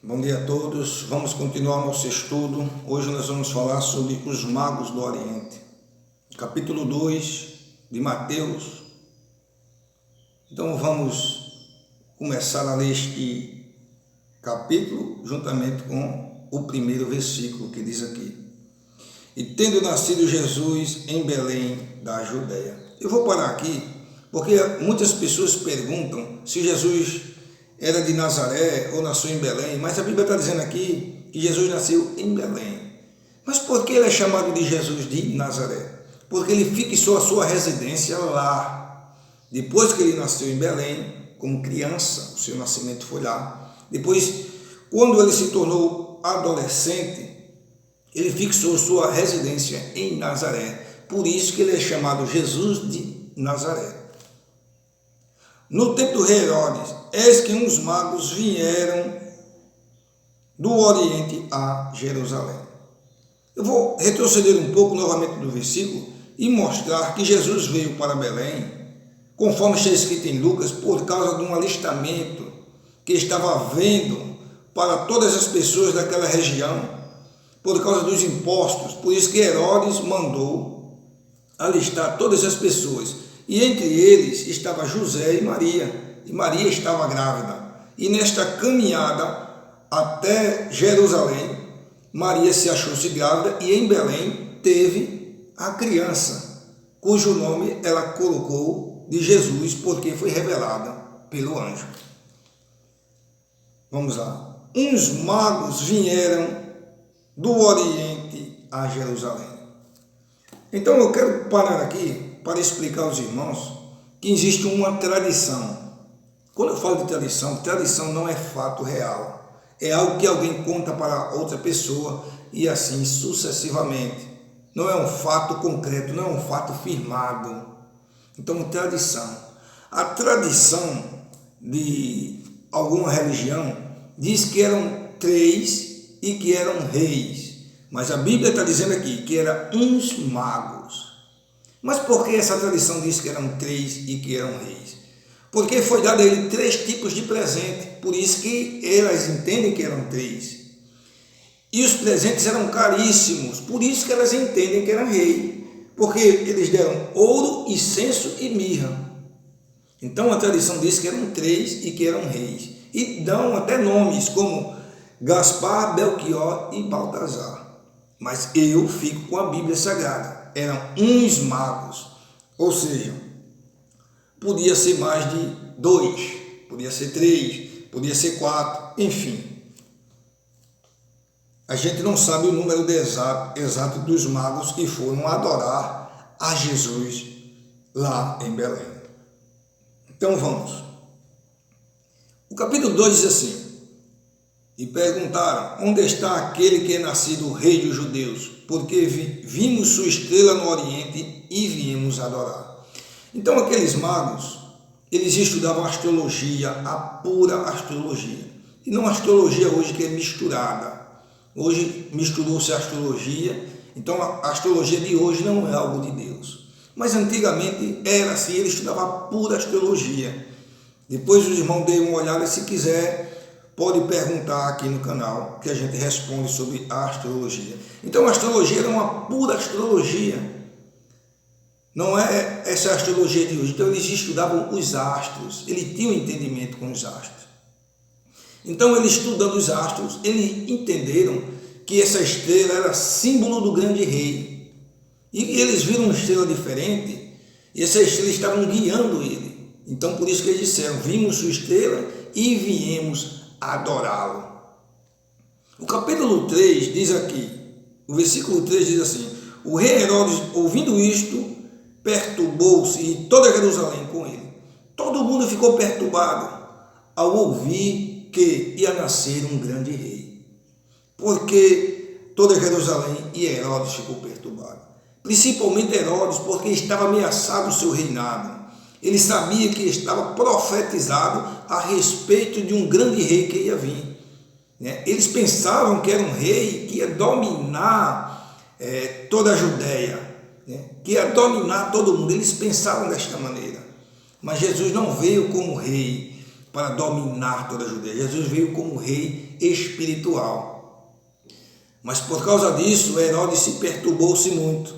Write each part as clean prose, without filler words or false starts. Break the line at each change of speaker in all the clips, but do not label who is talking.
Bom dia a todos, vamos continuar nosso estudo. Hoje nós vamos falar sobre os magos do Oriente, capítulo 2 de Mateus. Então vamos começar a ler este capítulo juntamente com o primeiro versículo que diz aqui: E tendo nascido Jesus em Belém da Judéia. Eu vou parar aqui porque muitas pessoas perguntam se Jesus era de Nazaré ou nasceu em Belém, mas a Bíblia está dizendo aqui que Jesus nasceu em Belém. Mas por que ele é chamado de Jesus de Nazaré? Porque ele fixou a sua residência lá. Depois que ele nasceu em Belém, como criança, o seu nascimento foi lá. Depois, quando ele se tornou adolescente, ele fixou sua residência em Nazaré. Por isso que ele é chamado Jesus de Nazaré. No tempo do rei Herodes, eis que uns magos vieram do Oriente a Jerusalém. Eu vou retroceder um pouco novamente do versículo e mostrar que Jesus veio para Belém, conforme está escrito em Lucas, por causa de um alistamento que estava havendo para todas as pessoas daquela região, por causa dos impostos. Por isso que Herodes mandou alistar todas as pessoas. E entre eles estava José e Maria estava grávida. E nesta caminhada até Jerusalém, Maria se achou-se grávida e em Belém teve a criança, cujo nome ela colocou de Jesus, porque foi revelada pelo anjo. Vamos lá. Uns magos vieram do Oriente a Jerusalém. Então eu quero parar aqui para explicar aos irmãos que existe uma tradição. Quando eu falo de tradição, tradição não é fato real. É algo que alguém conta para outra pessoa e assim sucessivamente. Não é um fato concreto, não é um fato firmado. Então, tradição. A tradição de alguma religião diz que eram 3 e que eram reis. Mas a Bíblia está dizendo aqui que eram uns magos. Mas por que essa tradição diz que eram 3 e que eram reis? Porque foi dado a ele 3 tipos de presente, por isso que elas entendem que eram 3. E os presentes eram caríssimos, por isso que elas entendem que eram rei, porque eles deram ouro, incenso e mirra. Então a tradição diz que eram 3 e que eram reis. E dão até nomes como Gaspar, Belchior e Baltazar. Mas eu fico com a Bíblia Sagrada. Eram uns magos, ou seja, podia ser mais de 2, podia ser 3, podia ser 4, enfim. A gente não sabe o número exato dos magos que foram adorar a Jesus lá em Belém. Então vamos. O capítulo 2 diz assim: E perguntaram, onde está aquele que é nascido o rei dos judeus? Porque vimos sua estrela no Oriente e viemos adorar. Então aqueles magos, eles estudavam astrologia, a pura astrologia. E não a astrologia hoje que é misturada. Hoje misturou-se a astrologia, então a astrologia de hoje não é algo de Deus. Mas antigamente era assim, ele estudava a pura astrologia. Depois os irmãos deem uma olhada, se quiser, pode perguntar aqui no canal, que a gente responde sobre a astrologia. Então a astrologia era uma pura astrologia. Não é essa astrologia de hoje. Então eles estudavam os astros, eles tinham entendimento com os astros. Então eles estudando os astros, eles entenderam que essa estrela era símbolo do grande rei. E eles viram uma estrela diferente, e essa estrela estavam guiando ele. Então por isso que eles disseram, vimos sua estrela e viemos adorá-lo. O capítulo 3 diz aqui, o versículo 3 diz assim: O rei Herodes, ouvindo isto, perturbou-se e toda Jerusalém com ele. Todo mundo ficou perturbado ao ouvir que ia nascer um grande rei. Porque toda Jerusalém e Herodes ficou perturbado. Principalmente Herodes, porque estava ameaçado o seu reinado. Ele sabia que estava profetizado a respeito de um grande rei que ia vir. Eles pensavam que era um rei que ia dominar toda a Judéia, que ia dominar todo mundo. Eles pensavam desta maneira. Mas Jesus não veio como rei para dominar toda a Judéia. Jesus veio como rei poder espiritual. Mas por causa disso, Herodes se perturbou-se muito.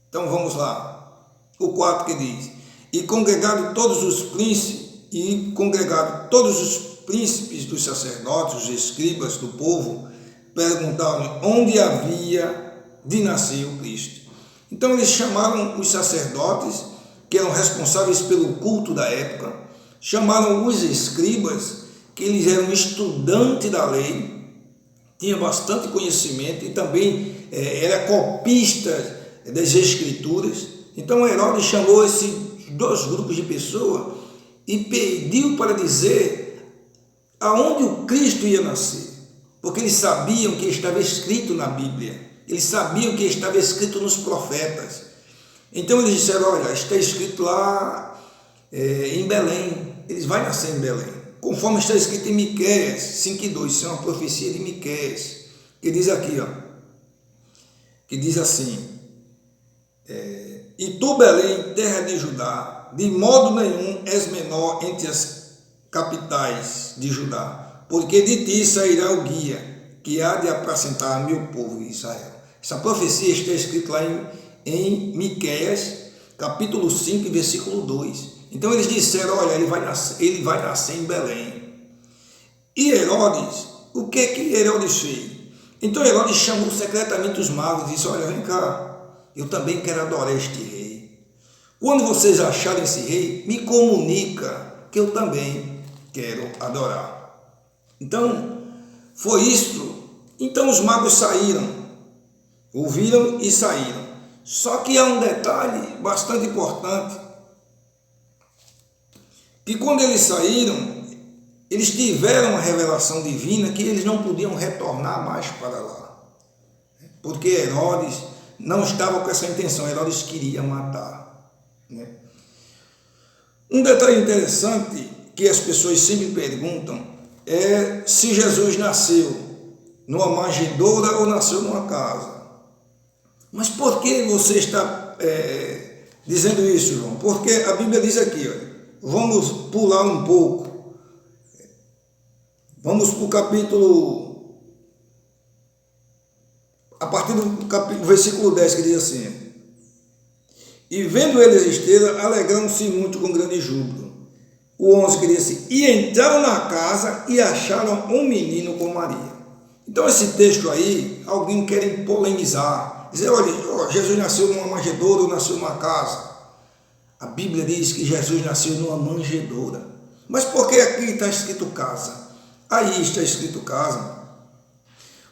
Então vamos lá. O 4 que diz: e congregaram todos os príncipes dos sacerdotes, os escribas do povo, perguntaram onde havia de nascer o Cristo. Então eles chamaram os sacerdotes, que eram responsáveis pelo culto da época, chamaram os escribas, que eles eram estudantes da lei, tinham bastante conhecimento e também era copista das escrituras. Então Herodes chamou esses dois grupos de pessoas e pediu para dizer aonde o Cristo ia nascer, porque eles sabiam que estava escrito na Bíblia. Eles sabiam que estava escrito nos profetas. Então eles disseram: olha, está escrito lá em Belém, eles vão nascer em Belém, conforme está escrito em Miqueias 5:2, isso é uma profecia de Miqueias, que diz aqui, que diz assim: e tu, Belém, terra de Judá, de modo nenhum és menor entre as capitais de Judá, porque de ti sairá o guia, que há de apacentar meu povo Israel. Essa profecia está escrita lá em Miqueias, capítulo 5, versículo 2. Então eles disseram: olha, ele vai nascer em Belém. E Herodes, o que Herodes fez? Então Herodes chamou secretamente os magos e disse: olha, vem cá, eu também quero adorar este rei. Quando vocês acharem esse rei, me comunica, que eu também quero adorar. Então, foi isto. Então os magos saíram, ouviram e saíram. Só que há um detalhe bastante importante, que quando eles saíram, eles tiveram uma revelação divina que eles não podiam retornar mais para lá, porque Herodes não estava com essa intenção. Herodes queria matar, né? Um detalhe interessante que as pessoas sempre perguntam é se Jesus nasceu numa manjedoura ou nasceu numa casa. Mas por que você está dizendo isso, João? Porque a Bíblia diz aqui, vamos pular um pouco, vamos para o capítulo, a partir do versículo 10, que diz assim: e vendo eles a estrela, alegraram-se muito com grande júbilo. O 11 que diz assim: e entraram na casa e acharam um menino com Maria. Então esse texto aí, alguém quer polemizar, dizer: olha, Jesus nasceu numa manjedoura ou nasceu numa casa? A Bíblia diz que Jesus nasceu numa manjedoura. Mas por que aqui está escrito casa? Aí está escrito casa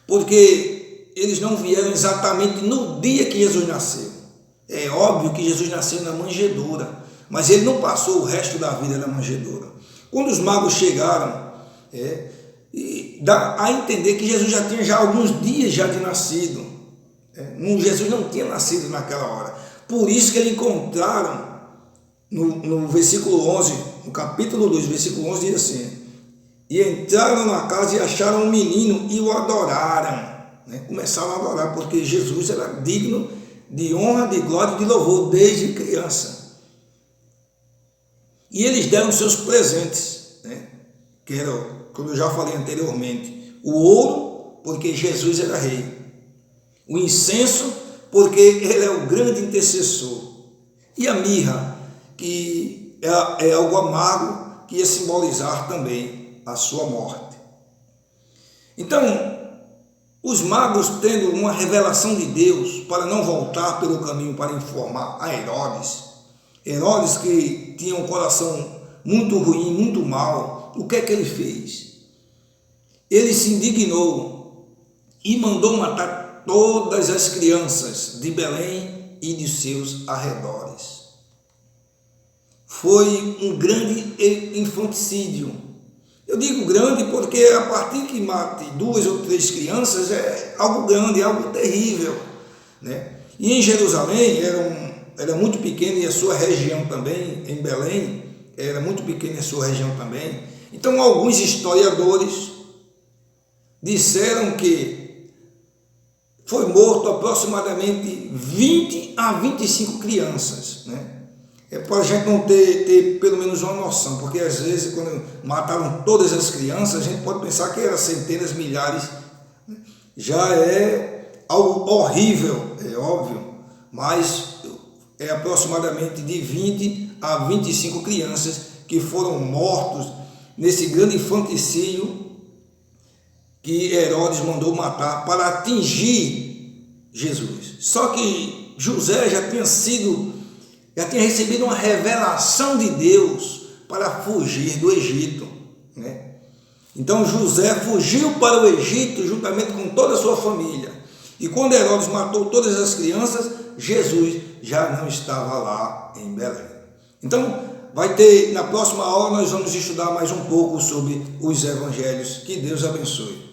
porque eles não vieram exatamente no dia que Jesus nasceu. É óbvio que Jesus nasceu na manjedoura, mas ele não passou o resto da vida na manjedoura. Quando os magos chegaram, e dá a entender que Jesus já tinha alguns dias já de nascido. Jesus não tinha nascido naquela hora. Por isso que eles encontraram no versículo 11, no capítulo 2, versículo 11, diz assim: e entraram na casa e acharam um menino e o adoraram. Começaram a adorar, porque Jesus era digno de honra, de glória e de louvor desde criança. E eles deram seus presentes, que era, como eu já falei anteriormente, o ouro, porque Jesus era rei, o incenso, porque ele é o grande intercessor, e a mirra, que é algo amargo, que ia simbolizar também a sua morte. Então, os magos, tendo uma revelação de Deus para não voltar pelo caminho para informar a Herodes, que tinha um coração muito ruim, muito mau, o que é que ele fez? Ele se indignou e mandou matar todas as crianças de Belém e de seus arredores. Foi um grande infanticídio. Eu digo grande porque a partir que mate 2 ou 3 crianças é algo grande, é algo terrível, E em Jerusalém era muito pequena, e a sua região também, em Belém, era muito pequena a sua região também. Então alguns historiadores disseram que foi morto aproximadamente 20 a 25 crianças, É para a gente não ter pelo menos uma noção, porque às vezes quando mataram todas as crianças, a gente pode pensar que eram centenas, milhares, já é algo horrível, é óbvio, mas é aproximadamente de 20 a 25 crianças que foram mortos nesse grande infanticídio que Herodes mandou matar para atingir Jesus. Só que José já tinha recebido uma revelação de Deus para fugir do Egito, né? Então José fugiu para o Egito juntamente com toda a sua família. E quando Herodes matou todas as crianças, Jesus já não estava lá em Belém. Então, na próxima aula nós vamos estudar mais um pouco sobre os evangelhos. Que Deus abençoe.